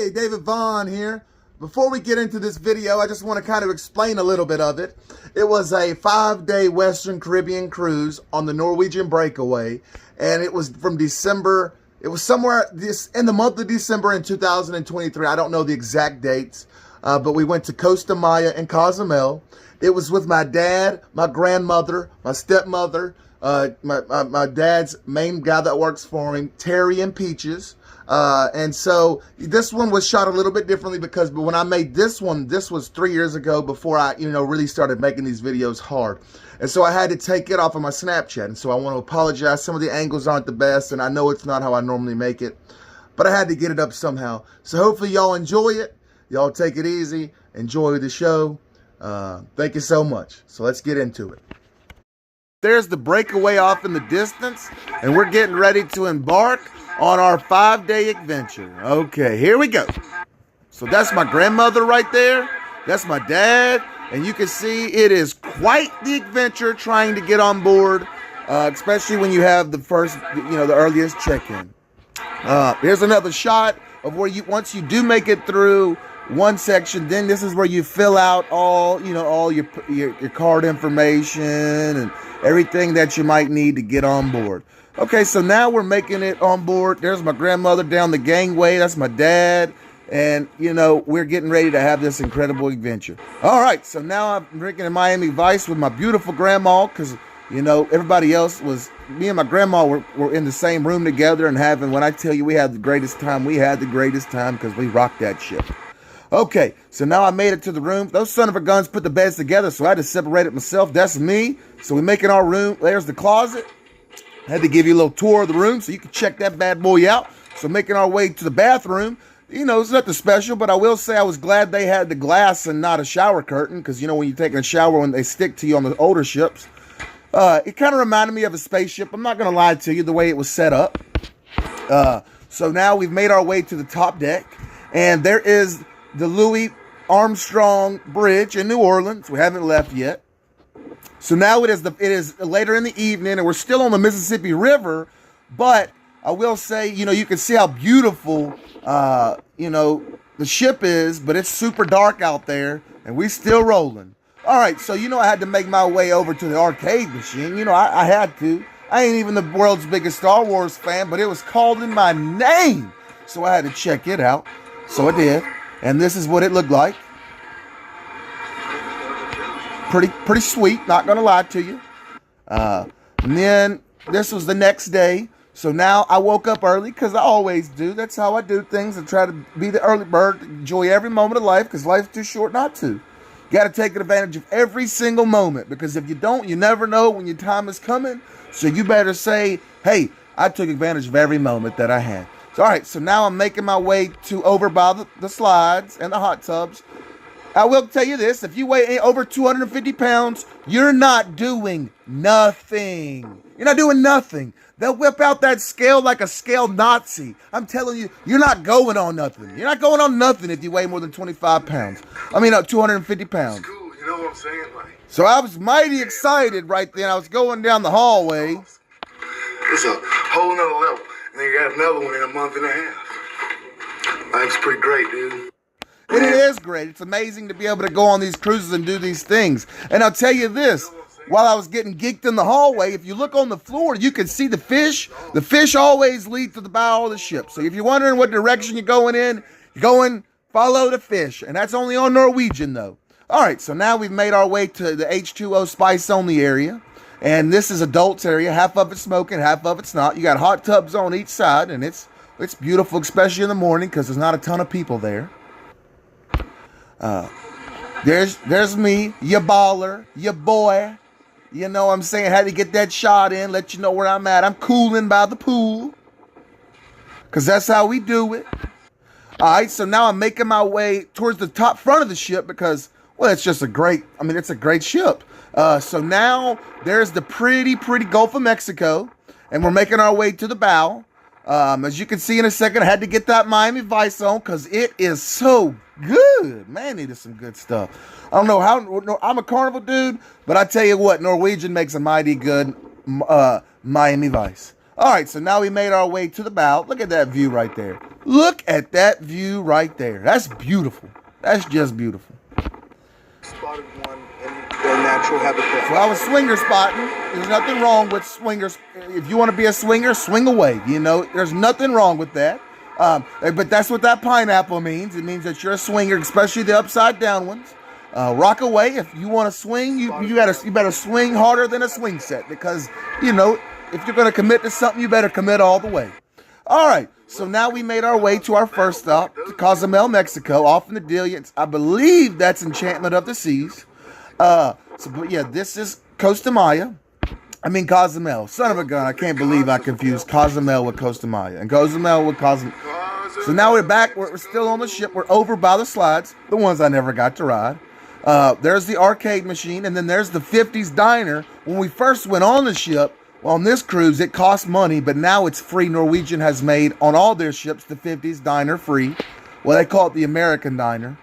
Hey, David Vaughn here. Before we get into this video, I just want to kind of explain a little bit of it. It was a 5-day Western Caribbean cruise on the Norwegian breakaway, and it was from December. It was somewhere in the month of December in 2023. I don't know the exact dates, but we went to Costa Maya and Cozumel. It was with my dad, my grandmother, my stepmother, my dad's main guy that works for him, Terry and Peaches. And so this one was shot a little bit differently because when I made this one, this was 3 years ago before I, really started making these videos hard. And so I had to take it off of my Snapchat. And so I want to apologize. Some of the angles aren't the best, and I know it's not how I normally make it, but I had to get it up somehow. So hopefully y'all enjoy it. Y'all take it easy. Enjoy the show. Thank you so much. So let's get into it. There's the breakaway off in the distance, and we're getting ready to embark on our 5-day adventure. Okay, here we go. So that's my grandmother right there. That's my dad. And you can see it is quite the adventure trying to get on board, especially when you have the first, the earliest check-in. Here's another shot of where once you do make it through one section, then this is where you fill out all your card information and everything that you might need to get on board. Okay, so now we're making it on board. There's my grandmother down the gangway. That's my dad. And, we're getting ready to have this incredible adventure. All right, so now I'm drinking a Miami Vice with my beautiful grandma because, everybody else me and my grandma were in the same room together and when I tell you we had the greatest time, we had the greatest time because we rocked that ship. Okay, so now I made it to the room. Those son of a guns put the beds together, so I had to separate it myself. That's me. So we're making our room. There's the closet. I had to give you a little tour of the room so you can check that bad boy out. So making our way to the bathroom. It's nothing special, but I will say I was glad they had the glass and not a shower curtain because, when you're taking a shower, when they stick to you on the older ships, it kind of reminded me of a spaceship. I'm not going to lie to you, the way it was set up. So now we've made our way to the top deck, and there is the Louis Armstrong Bridge in New Orleans. We haven't left yet. So now it is later in the evening, and we're still on the Mississippi River, but I will say, you can see how beautiful, the ship is, but it's super dark out there, and we're still rolling. All right, so, I had to make my way over to the arcade machine. I had to. I ain't even the world's biggest Star Wars fan, but it was calling my name, so I had to check it out. So I did, and this is what it looked like. Pretty sweet, not gonna lie to you. And then this was the next day. So now I woke up early because I always do. That's how I do things. I try to be the early bird, enjoy every moment of life because life's too short not to. Got to take advantage of every single moment because if you don't, you never know when your time is coming. So you better say, hey, I took advantage of every moment that I had. So, all right, so now I'm making my way to over by the slides and the hot tubs. I will tell you this, if you weigh over 250 pounds, you're not doing nothing. You're not doing nothing. They'll whip out that scale like a scale Nazi. I'm telling you, you're not going on nothing. You're not going on nothing if you weigh more than 25 pounds. 250 pounds. It's cool, you know what I'm saying? So I was mighty excited right then. I was going down the hallway. It's a whole nother level. And then you got another one in a month and a half. Life's pretty great, dude. It is great. It's amazing to be able to go on these cruises and do these things. And I'll tell you this, while I was getting geeked in the hallway, if you look on the floor, you can see the fish. The fish always lead to the bow of the ship. So if you're wondering what direction you're going, follow the fish. And that's only on Norwegian, though. All right, so now we've made our way to the H2O spice-only area. And this is adults area. Half of it's smoking, half of it's not. You got hot tubs on each side, and it's beautiful, especially in the morning because there's not a ton of people there. There's me, your baller, your boy. You know what I'm saying? Had to get that shot in, let you know where I'm at. I'm cooling by the pool. Because that's how we do it. All right, so now I'm making my way towards the top front of the ship because, well, it's just it's a great ship. So now there's the pretty Gulf of Mexico. And we're making our way to the bow. As you can see in a second, I had to get that Miami Vice on because it is so good. Man, it is some good stuff. I don't know how, I'm a Carnival dude, but I tell you what, Norwegian makes a mighty good Miami Vice. All right, so now we made our way to the bow. Look at that view right there. Look at that view right there. That's beautiful. That's just beautiful. Spotted one in their natural habitat. So I was swinger spotting. There's nothing wrong with swingers. If you want to be a swinger, swing away. You know, there's nothing wrong with that. But that's what that pineapple means. It means that you're a swinger, especially the upside down ones. Rock away. If you want to swing, you better swing harder than a swing set, because, you know, if you're going to commit to something, you better commit all the way. All right. So now we made our way to our first stop, to Cozumel, Mexico, off in the deal. I believe that's Enchantment of the Seas. But yeah, this is Cozumel. Son of a gun, I can't believe I confused Cozumel with Costa Maya and Cozumel with Cozumel. So now we're back. We're still on the ship. We're over by the slides, the ones I never got to ride. There's the arcade machine, and then there's the 50s diner. When we first went on the ship, on this cruise, it cost money, but now it's free. Norwegian has made on all their ships the 50s diner free. Well, they call it the American diner.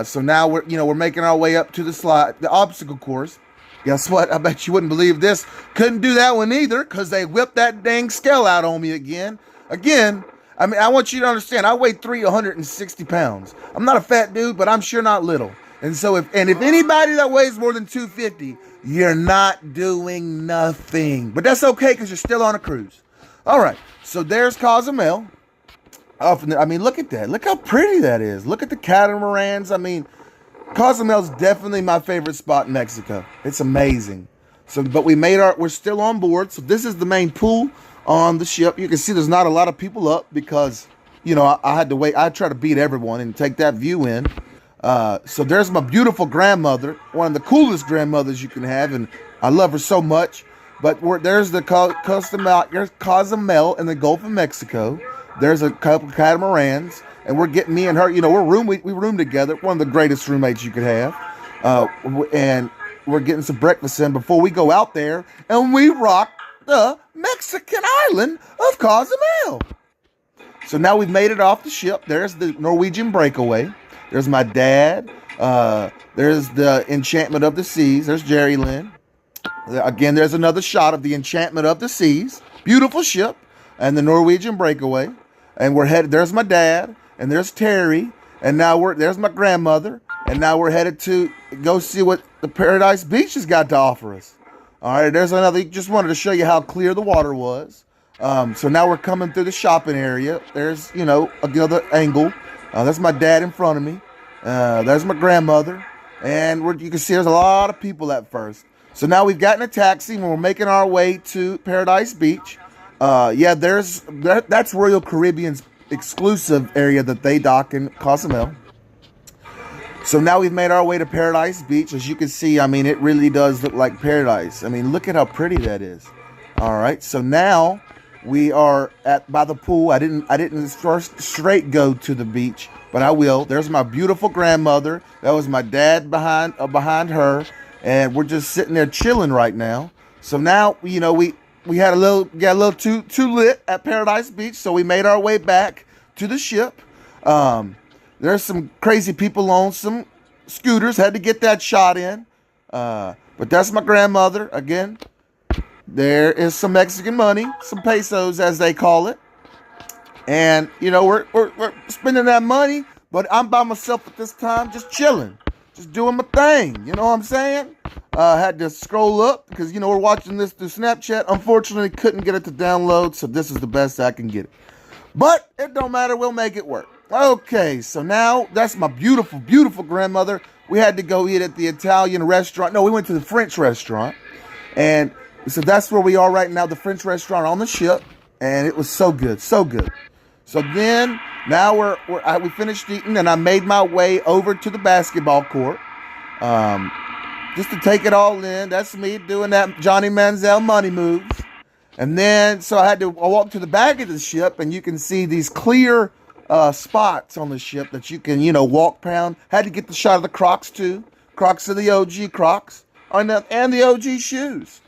So now we're making our way up to the obstacle course. Guess what? I bet you wouldn't believe this. Couldn't do that one either, because they whipped that dang scale out on me again. I mean, I want you to understand, I weigh 360 pounds. I'm not a fat dude, but I'm sure not little. And so if anybody that weighs more than 250, you're not doing nothing. But that's okay, because you're still on a cruise. All right, so there's Cozumel. I mean, look at that. Look how pretty that is. Look at the catamarans. I mean, Cozumel's definitely my favorite spot in Mexico. It's amazing. So, but we're still on board. So this is the main pool on the ship. You can see there's not a lot of people up because, you know, I had to wait. I try to beat everyone and take that view in. So there's my beautiful grandmother, one of the coolest grandmothers you can have, and I love her so much. But there's the Cozumel in the Gulf of Mexico. There's a couple catamarans, and we're getting me and her. You know, we room together. One of the greatest roommates you could have, and we're getting some breakfast in before we go out there, and we rock the Mexican island of Cozumel. So now we've made it off the ship. There's the Norwegian breakaway. There's my dad. There's the Enchantment of the Seas. There's Jerry Lynn. Again, there's another shot of the Enchantment of the Seas. Beautiful ship. And the Norwegian breakaway. And we're headed, there's my dad. And there's Terry. And now there's my grandmother. And now we're headed to go see what the Paradise Beach has got to offer us. All right, there's another, just wanted to show you how clear the water was. So now we're coming through the shopping area. There's, you know, another angle. That's my dad in front of me. There's my grandmother. And you can see there's a lot of people at first. So now we've gotten a taxi and we're making our way to Paradise Beach. Yeah, that's Royal Caribbean's exclusive area that they dock in Cozumel. So now we've made our way to Paradise Beach. As you can see, I mean, it really does look like paradise. I mean, look at how pretty that is. All right, so now we are by the pool. I didn't first straight go to the beach, but I will. There's my beautiful grandmother. That was my dad behind her, and we're just sitting there chilling right now. So now, you know, we got a little too lit at Paradise Beach, so we made our way back to the ship. There's some crazy people on some scooters. Had to get that shot in. But that's my grandmother again. There is some Mexican money, some pesos as they call it. And, you know, we're spending that money, but I'm by myself at this time, just chilling, just doing my thing. You know what I'm saying? Had to scroll up because, you know, we're watching this through Snapchat. Unfortunately, couldn't get it to download, so this is the best I can get it. But it don't matter. We'll make it work. Okay, so now that's my beautiful, beautiful grandmother. We had to go eat at the Italian restaurant. No, we went to the French restaurant. And so that's where we are right now, the French restaurant on the ship. And it was so good, so good. So then, now we finished eating, and I made my way over to the basketball court. Just to take it all in. That's me doing that Johnny Manziel money moves. And then, so I walked to the back of the ship, and you can see these clear spots on the ship that you can, you know, walk around. Had to get the shot of the Crocs too. Crocs are the OG Crocs. And the OG shoes.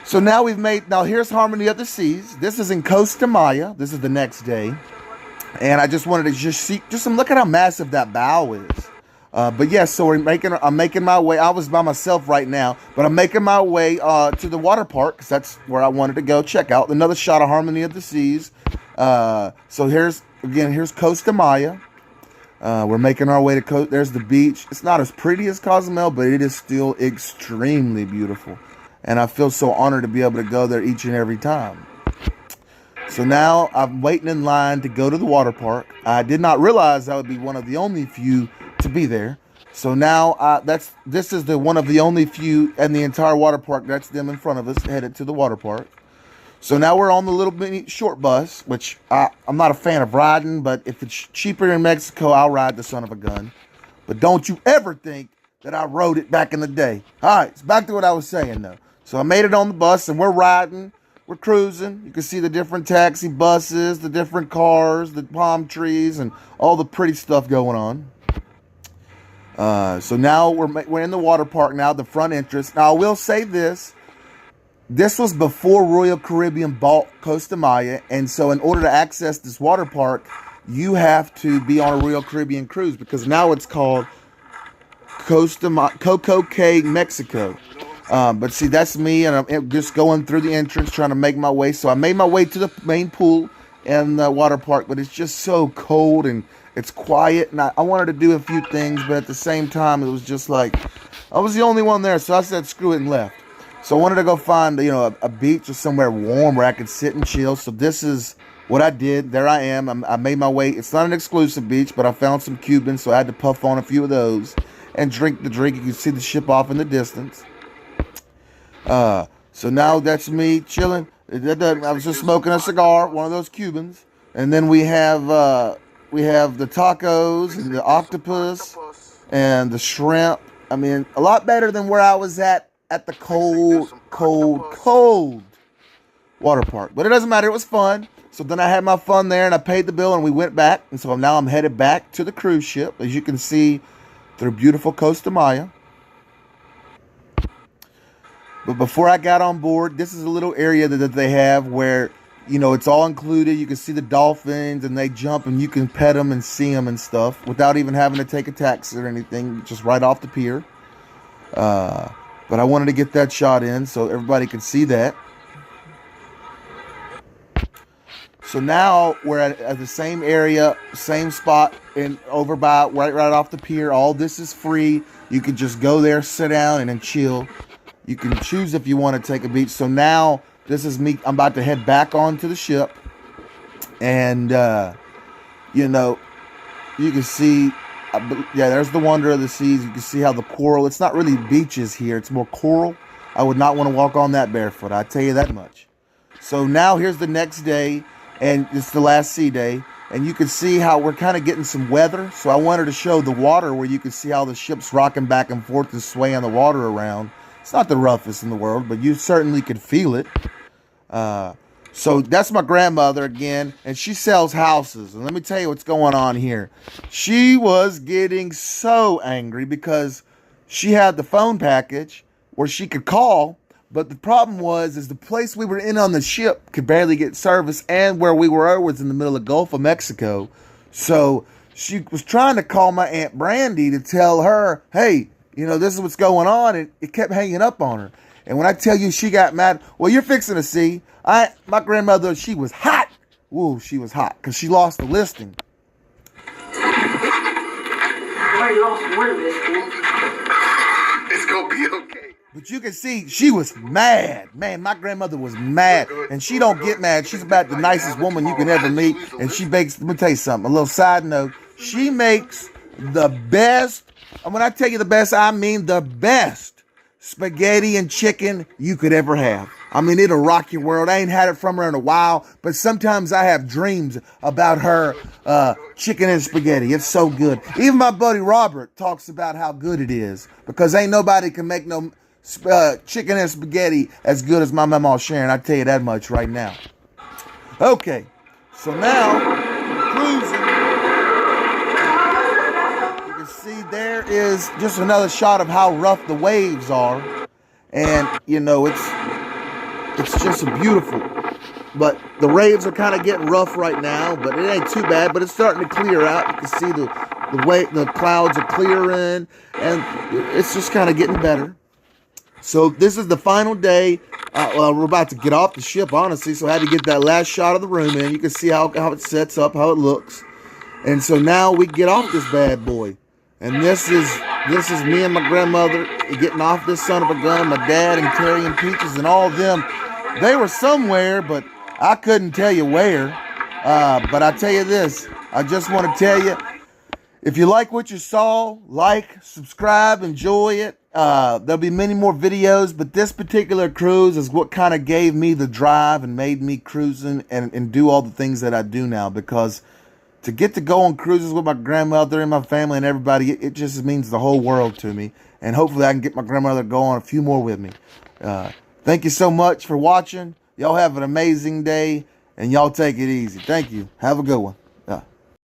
So now here's Harmony of the Seas. This is in Costa Maya. This is the next day. And I just wanted to look at how massive that bow is. But yes, so I'm making my way. I was by myself right now, but I'm making my way to the water park because that's where I wanted to go check out another shot of Harmony of the Seas. So here's Costa Maya. We're making our way to there's the beach. It's not as pretty as Cozumel, but it is still extremely beautiful. And I feel so honored to be able to go there each and every time. So now I'm waiting in line to go to the water park. I did not realize I would be one of the only few to be there. So now this is one of the only few in the entire water park. That's them in front of us headed to the water park. So now we're on the little mini short bus, which I'm not a fan of riding, but if it's cheaper in Mexico, I'll ride the son of a gun. But don't you ever think that I rode it back in the day. All right, it's back to what I was saying though. So I made it on the bus and we're riding, we're cruising. You can see the different taxi buses, the different cars, the palm trees, and all the pretty stuff going on. So now we're in the water park now, the front entrance. Now I will say this. This was before Royal Caribbean bought Costa Maya, and so in order to access this water park, you have to be on a Royal Caribbean cruise because now it's called Coco Cay, Mexico. But see, that's me, and I'm just going through the entrance trying to make my way. So I made my way to the main pool and the water park, but it's just so cold and it's quiet, and I wanted to do a few things, but at the same time, it was just like I was the only one there, so I said screw it and left. So I wanted to go find, a beach or somewhere warm where I could sit and chill. So this is what I did. There I am. I made my way. It's not an exclusive beach, but I found some Cubans, so I had to puff on a few of those and drink the drink. You can see the ship off in the distance. So now that's me chilling. I was just smoking a cigar, one of those Cubans, and then we have the tacos and the octopus and the shrimp. I mean, a lot better than where I was at the cold water park. But it doesn't matter. It was fun. So then I had my fun there and I paid the bill and we went back. And so now I'm headed back to the cruise ship, as you can see, through beautiful Costa Maya. But before I got on board, this is a little area that they have where, it's all included. You can see the dolphins and they jump and you can pet them and see them and stuff without even having to take a taxi or anything, just right off the pier. But I wanted to get that shot in so everybody could see that. So now we're at the same area, same spot, and over by right off the pier. All this is free. You can just go there, sit down, and then chill. You can choose if you want to take a beach. So now this is me. I'm about to head back onto the ship, and you can see. Yeah, there's the wonder of the seas. You can see how the coral, it's not really beaches here, it's more coral. I would not want to walk on that barefoot, I tell you that much. So now here's the next day, and it's the last sea day, and you can see how we're kind of getting some weather. So I wanted to show the water where you can see how the ship's rocking back and forth and swaying the water around. It's not the roughest in the world, but you certainly could feel it. So that's my grandmother again, and she sells houses. And let me tell you what's going on here. She was getting so angry because she had the phone package where she could call, but the problem is the place we were in on the ship could barely get service, and where we were was in the middle of the Gulf of Mexico. So she was trying to call my Aunt Brandy to tell her, hey, this is what's going on, and it kept hanging up on her. And when I tell you she got mad, well, you're fixing to see. My grandmother, she was hot. Woo, she was hot because she lost the listing. It's gonna be okay. But you can see she was mad. Man, my grandmother was mad. And she don't get mad. She's about the nicest woman you can ever meet. And she bakes, let me tell you something, a little side note. She makes the best, and when I tell you the best, I mean the best spaghetti and chicken you could ever have. I mean, it'll rock your world. I ain't had it from her in a while, but sometimes I have dreams about her chicken and spaghetti. It's so good. Even my buddy Robert talks about how good it is, because ain't nobody can make no chicken and spaghetti as good as my mama Sharon. I tell you that much right now. Okay, so now cruising. You can see there is just another shot of how rough the waves are, and it's just beautiful. But the waves are kind of getting rough right now, but it ain't too bad. But it's starting to clear out. You can see the clouds are clearing, and it's just kind of getting better. So this is the final day. We're about to get off the ship, honestly, so I had to get that last shot of the room in. You can see how it sets up, how it looks. And so now we get off this bad boy. And this is me and my grandmother getting off this son of a gun. My dad and Terry and Peaches and all of them. They were somewhere, but I couldn't tell you where. But I tell you this, I just want to tell you, if you like what you saw, like, subscribe, enjoy it. There'll be many more videos, but this particular cruise is what kind of gave me the drive and made me cruising and do all the things that I do now, because to get to go on cruises with my grandmother and my family and everybody, it just means the whole world to me. And hopefully I can get my grandmother to go on a few more with me. Thank you so much for watching. Y'all have an amazing day, and y'all take it easy. Thank you. Have a good one.